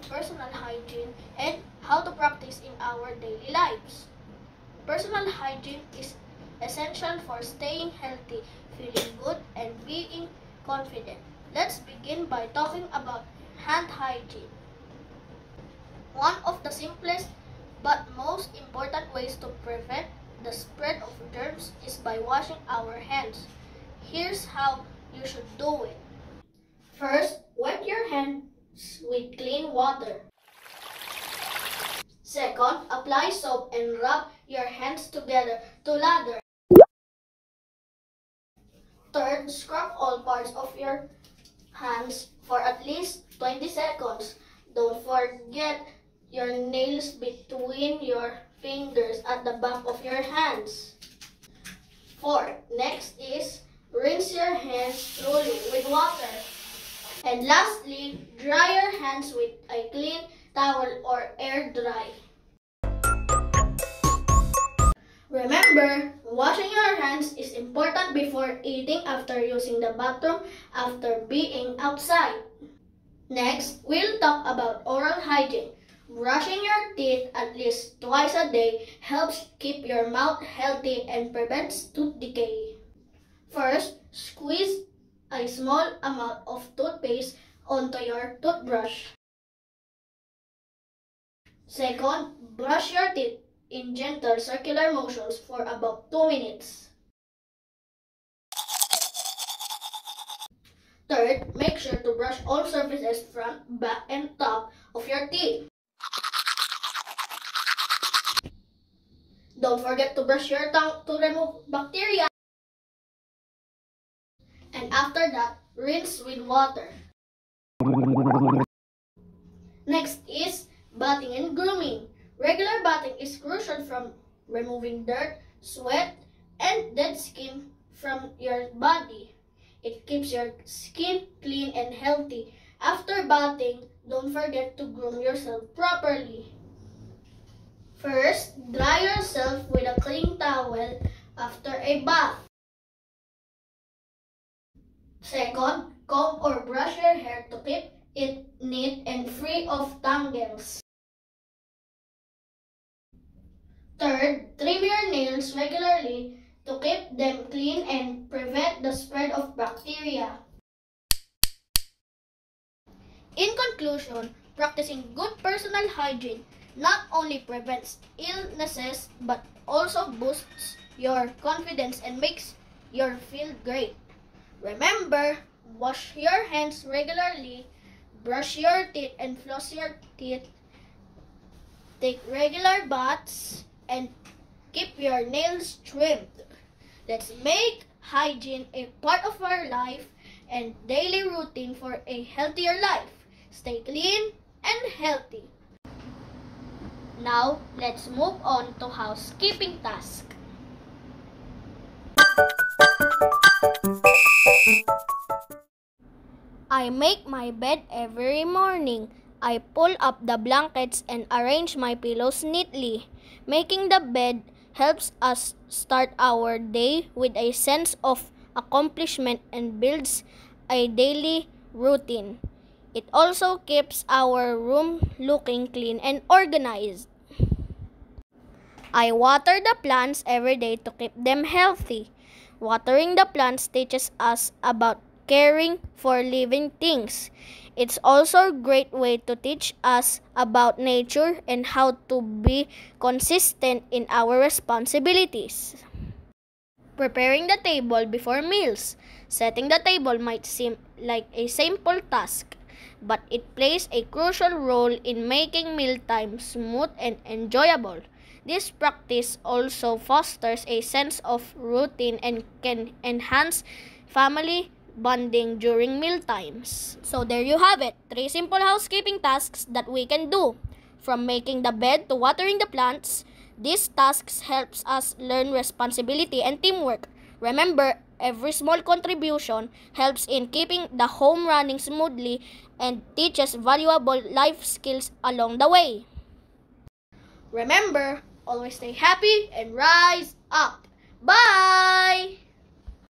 personal hygiene and how to practice in our daily lives. Personal hygiene is essential for staying healthy, feeling good, and being confident. Let's begin by talking about hand hygiene. One of the simplest but most important ways to prevent the spread of germs is by washing our hands. Here's how you should do it. First, wet your hands with clean water. Second, apply soap and rub your hands together to lather. Third, scrub all parts of your hands for at least 20 seconds. Don't forget your nails between your fingers at the back of your hands. Fourth, next is rinse your hands thoroughly with water. And lastly, dry your hands with a clean towel or air dry. Remember, washing your hands is important before eating, after using the bathroom, after being outside. Next, we'll talk about oral hygiene. Brushing your teeth at least twice a day helps keep your mouth healthy and prevents tooth decay. First, squeeze a small amount of toothpaste onto your toothbrush. Second, brush your teeth in gentle circular motions for about 2 minutes. Third, make sure to brush all surfaces, front, back, and top of your teeth. Don't forget to brush your tongue to remove bacteria. And after that, rinse with water. Next is bathing and grooming. Regular bathing is crucial from removing dirt, sweat, and dead skin from your body. It keeps your skin clean and healthy. After bathing, don't forget to groom yourself properly. First, dry yourself with a clean towel after a bath. Second, comb or brush your hair to keep it neat and free of tangles. Third, trim your nails regularly to keep them clean and prevent the spread of bacteria. In conclusion, practicing good personal hygiene not only prevents illnesses but also boosts your confidence and makes you feel great. Remember, wash your hands regularly, brush your teeth and floss your teeth, take regular baths, and keep your nails trimmed. Let's make hygiene a part of our life and daily routine for a healthier life. Stay clean and healthy. Now, let's move on to housekeeping tasks. I make my bed every morning. I pull up the blankets and arrange my pillows neatly. Making the bed helps us start our day with a sense of accomplishment and builds a daily routine. It also keeps our room looking clean and organized. I water the plants every day to keep them healthy. Watering the plants teaches us about caring for living things. It's also a great way to teach us about nature and how to be consistent in our responsibilities. Preparing the table before meals. Setting the table might seem like a simple task, but it plays a crucial role in making mealtime smooth and enjoyable. This practice also fosters a sense of routine and can enhance family bonding during meal times. So there you have it, 3 simple housekeeping tasks that we can do. From making the bed to watering the plants, these tasks helps us learn responsibility and teamwork. Remember, every small contribution helps in keeping the home running smoothly and teaches valuable life skills along the way. Remember, always stay happy and rise up.